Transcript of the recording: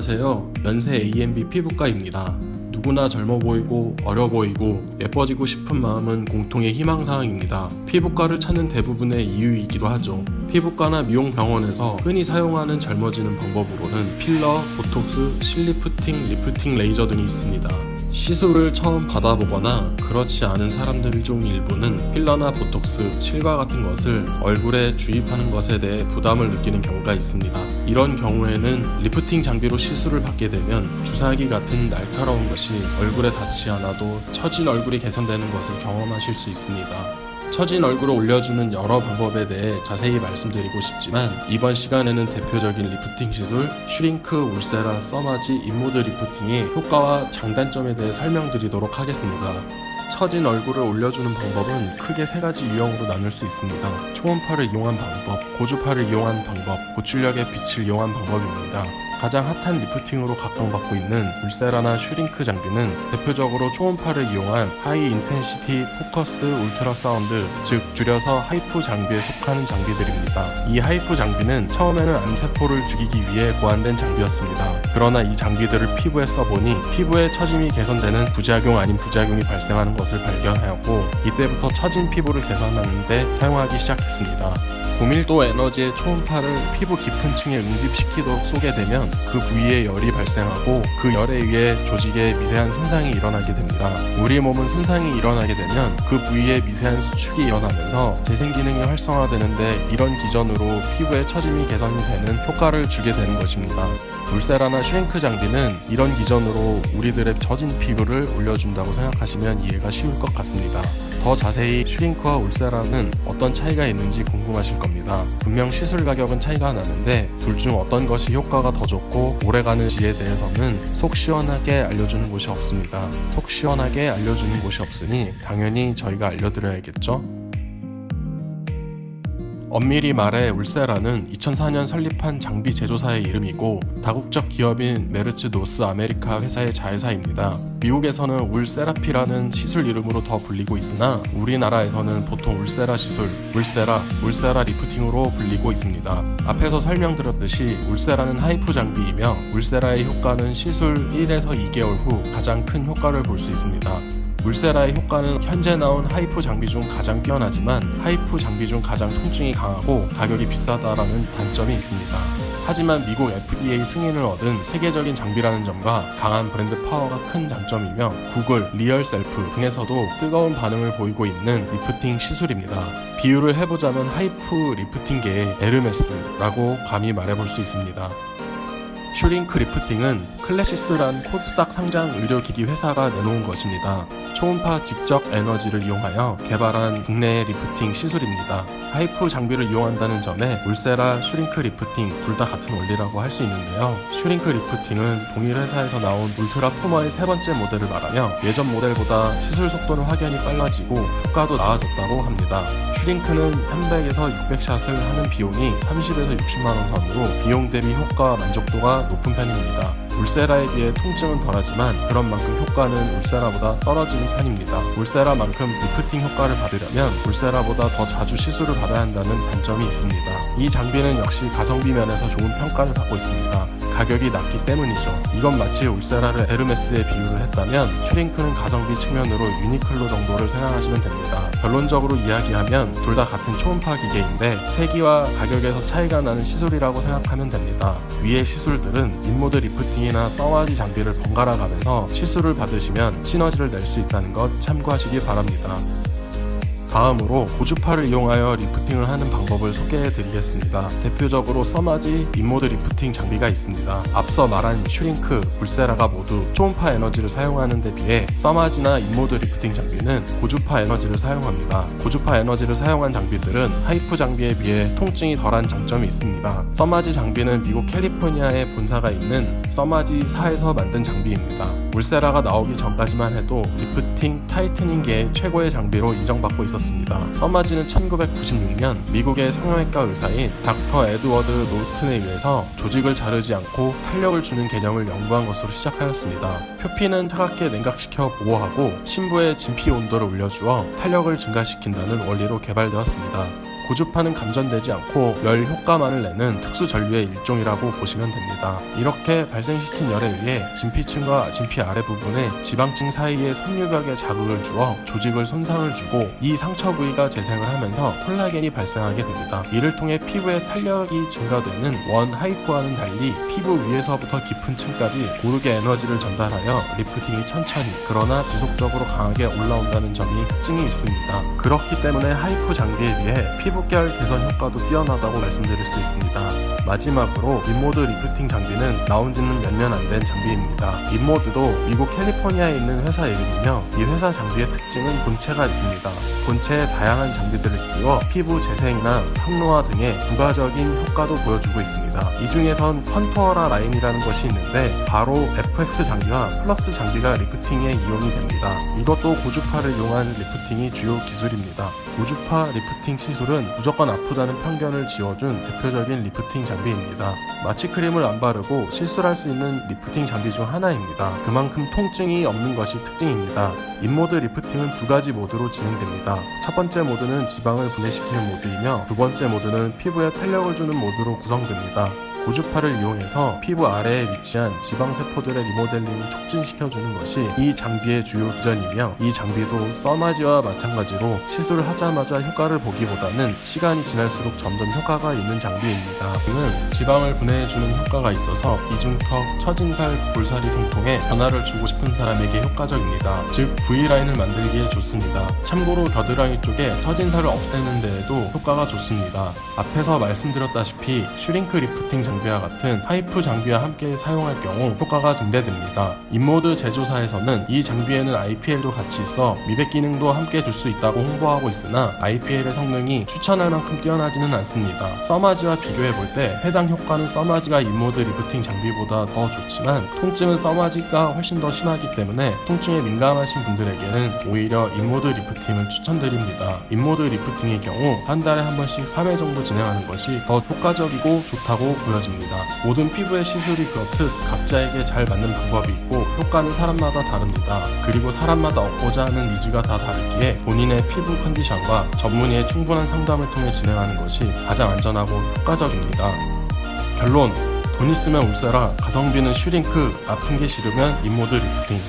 안녕하세요. 연세 AMB 피부과입니다. 누구나 젊어 보이고 어려 보이고 예뻐지고 싶은 마음은 공통의 희망사항입니다. 피부과를 찾는 대부분의 이유이기도 하죠. 피부과나 미용병원에서 흔히 사용하는 젊어지는 방법으로는 필러, 보톡스, 실리프팅, 리프팅 레이저 등이 있습니다. 시술을 처음 받아보거나 그렇지 않은 사람들 중 일부는 필러나 보톡스, 실과 같은 것을 얼굴에 주입하는 것에 대해 부담을 느끼는 경우가 있습니다. 이런 경우에는 리프팅 장비로 시술을 받게 되면 주사기 같은 날카로운 것이 얼굴에 닿지 않아도 처진 얼굴이 개선되는 것을 경험하실 수 있습니다. 처진 얼굴을 올려주는 여러 방법에 대해 자세히 말씀드리고 싶지만 이번 시간에는 대표적인 리프팅 시술 슈링크 울세라 써마지 인모드 리프팅의 효과와 장단점에 대해 설명드리도록 하겠습니다. 처진 얼굴을 올려주는 방법은 크게 세 가지 유형으로 나눌 수 있습니다. 초음파를 이용한 방법, 고주파를 이용한 방법, 고출력의 빛을 이용한 방법입니다. 가장 핫한 리프팅으로 각광받고 있는 울세라나 슈링크 장비는 대표적으로 초음파를 이용한 하이 인텐시티 포커스드 울트라 사운드, 즉 줄여서 하이프 장비에 속하는 장비들입니다. 이 하이프 장비는 처음에는 암세포를 죽이기 위해 고안된 장비였습니다. 그러나 이 장비들을 피부에 써보니 피부의 처짐이 개선되는 부작용 아닌 부작용이 발생하는 것을 발견하였고 이때부터 처진 피부를 개선하는 데 사용하기 시작했습니다. 고밀도 에너지의 초음파를 피부 깊은 층에 응집시키도록 쏘게 되면 그 부위에 열이 발생하고 그 열에 의해 조직에 미세한 손상이 일어나게 됩니다. 우리 몸은 손상이 일어나게 되면 그 부위에 미세한 수축이 일어나면서 재생기능이 활성화되는데 이런 기전으로 피부의 처짐이 개선이 되는 효과를 주게 되는 것입니다. 울세라나 슈링크 장비는 이런 기전으로 우리들의 처진 피부를 올려준다고 생각하시면 이해가 쉬울 것 같습니다. 더 자세히 슈링크와 울세라는 어떤 차이가 있는지 궁금하실 겁니다. 분명 시술 가격은 차이가 나는데 둘 중 어떤 것이 효과가 더 좋고 오래가는지에 대해서는 속 시원하게 알려주는 곳이 없습니다. 속 시원하게 알려주는 곳이 없으니 당연히 저희가 알려드려야겠죠? 엄밀히 말해 울세라는 2004년 설립한 장비 제조사의 이름이고 다국적 기업인 메르츠 노스 아메리카 회사의 자회사입니다. 미국에서는 울세라피라는 시술 이름으로 더 불리고 있으나 우리나라에서는 보통 울세라 시술, 울세라 리프팅으로 불리고 있습니다. 앞에서 설명드렸듯이 울세라는 하이프 장비이며 울세라의 효과는 시술 1에서 2개월 후 가장 큰 효과를 볼 수 있습니다. 울세라의 효과는 현재 나온 하이프 장비 중 가장 뛰어나지만 하이프 장비 중 가장 통증이 강하고 가격이 비싸다라는 단점이 있습니다. 하지만 미국 FDA 승인을 얻은 세계적인 장비라는 점과 강한 브랜드 파워가 큰 장점이며 구글, 리얼셀프 등에서도 뜨거운 반응을 보이고 있는 리프팅 시술입니다. 비유를 해보자면 하이프 리프팅계의 에르메스라고 감히 말해볼 수 있습니다. 슈링크 리프팅은 클래시스란 코스닥 상장 의료기기 회사가 내놓은 것입니다. 초음파 직접 에너지를 이용하여 개발한 국내의 리프팅 시술입니다. 하이프 장비를 이용한다는 점에 울세라, 슈링크 리프팅 둘 다 같은 원리라고 할 수 있는데요. 슈링크 리프팅은 동일 회사에서 나온 울트라 포머의 세 번째 모델을 말하며 예전 모델보다 시술 속도는 확연히 빨라지고 효과도 나아졌다고 합니다. 슈링크는 300에서 600샷을 하는 비용이 30에서 60만원 선으로 비용 대비 효과 만족도가 높은 편입니다. 울세라에 비해 통증은 덜하지만 그런 만큼 효과는 울세라보다 떨어지는 편입니다. 울세라만큼 리프팅 효과를 받으려면 울세라보다 더 자주 시술을 받아야 한다는 단점이 있습니다. 이 장비는 역시 가성비 면에서 좋은 평가를 받고 있습니다. 가격이 낮기 때문이죠. 이건 마치 울세라를 에르메스에 비유를 했다면 슈링크는 가성비 측면으로 유니클로 정도를 생각하시면 됩니다. 결론적으로 이야기하면 둘 다 같은 초음파 기계인데 세기와 가격에서 차이가 나는 시술이라고 생각하면 됩니다. 위의 시술들은 인모드 리프팅이나 써마지 장비를 번갈아 가면서 시술을 받으시면 시너지를 낼 수 있다는 것 참고하시기 바랍니다. 다음으로 고주파를 이용하여 리프팅을 하는 방법을 소개해 드리겠습니다. 대표적으로 써마지 인모드 리프팅 장비가 있습니다. 앞서 말한 슈링크, 울세라가 모두 초음파 에너지를 사용하는 데 비해 써마지나 인모드 리프팅 장비는 고주파 에너지를 사용합니다. 고주파 에너지를 사용한 장비들은 하이프 장비에 비해 통증이 덜한 장점이 있습니다. 써마지 장비는 미국 캘리포니아에 본사가 있는 써마지사에서 만든 장비입니다. 울세라가 나오기 전까지만 해도 리프팅, 타이트닝계의 최고의 장비로 인정받고 있었습니다. 써마지는 1996년 미국의 성형외과 의사인 닥터 에드워드 노튼에 의해서 조직을 자르지 않고 탄력을 주는 개념을 연구한 것으로 시작하였습니다. 표피는 차갑게 냉각시켜 보호하고 심부의 진피 온도를 올려주어 탄력을 증가시킨다는 원리로 개발되었습니다. 고주파는 감전되지 않고 열 효과만을 내는 특수 전류의 일종이라고 보시면 됩니다. 이렇게 발생시킨 열에 의해 진피층과 진피 아래 부분의 지방층 사이에 섬유벽에 자극을 주어 조직을 손상을 주고 이 상처 부위가 재생을 하면서 콜라겐이 발생하게 됩니다. 이를 통해 피부의 탄력이 증가되는 원 하이프와는 달리 피부 위에서부터 깊은 층까지 고르게 에너지를 전달하여 리프팅이 천천히 그러나 지속적으로 강하게 올라온다는 점이 특징이 있습니다. 그렇기 때문에 하이프 장비에 비해 피부결 개선 효과도 뛰어나다고 말씀드릴 수 있습니다. 마지막으로 인모드 리프팅 장비는 나온 지는 몇 년 안 된 장비입니다. 인모드도 미국 캘리포니아에 있는 회사 이름이며 이 회사 장비의 특징은 본체가 있습니다. 본체에 다양한 장비들을 끼워 피부 재생이나 항노화 등의 부가적인 효과도 보여주고 있습니다. 이 중에선 컨투어라 라인이라는 것이 있는데 바로 FX 장비와 플러스 장비가 리프팅에 이용이 됩니다. 이것도 고주파를 이용한 리프팅이 주요 기술입니다. 고주파 리프팅 시술은 무조건 아프다는 편견을 지워준 대표적인 리프팅 장비입니다. 마취 크림을 안 바르고 시술할 수 있는 리프팅 장비 중 하나입니다. 그만큼 통증이 없는 것이 특징입니다. 인모드 리프팅은 두 가지 모드로 진행됩니다. 첫 번째 모드는 지방을 분해시키는 모드이며 두 번째 모드는 피부에 탄력을 주는 모드로 구성됩니다. 고주파를 이용해서 피부 아래에 위치한 지방세포들의 리모델링을 촉진시켜주는 것이 이 장비의 주요 기전이며 이 장비도 써마지와 마찬가지로 시술하자마자 효과를 보기보다는 시간이 지날수록 점점 효과가 있는 장비입니다. 이는 지방을 분해해주는 효과가 있어서 이중턱, 처진살, 볼살이 통풍에 변화를 주고 싶은 사람에게 효과적입니다. 즉 V라인을 만들기에 좋습니다. 참고로 겨드랑이 쪽에 처진살을 없애는 데에도 효과가 좋습니다. 앞에서 말씀드렸다시피 슈링크 리프팅 장비와 같은 하이프 장비와 함께 사용할 경우 효과가 증대됩니다. 인모드 제조사에서는 이 장비에는 IPL도 같이 있어 미백 기능도 함께 줄 수 있다고 홍보하고 있으나 IPL의 성능이 추천할 만큼 뛰어나지는 않습니다. 써마지와 비교해볼 때 해당 효과는 써마지가 인모드 리프팅 장비보다 더 좋지만 통증은 써마지가 훨씬 더 심하기 때문에 통증에 민감하신 분들에게는 오히려 인모드 리프팅을 추천드립니다. 인모드 리프팅의 경우 한 달에 한 번씩 3회 정도 진행하는 것이 더 효과적이고 좋다고 보여집니다. 모든 피부의 시술이 그렇듯 각자에게 잘 맞는 방법이 있고 효과는 사람마다 다릅니다. 그리고 사람마다 얻고자 하는 니즈가 다 다르기에 본인의 피부 컨디션과 전문의의 충분한 상담을 통해 진행하는 것이 가장 안전하고 효과적입니다. 결론, 돈 있으면 울세라, 가성비는 슈링크, 아픈 게 싫으면 인모드 리프팅.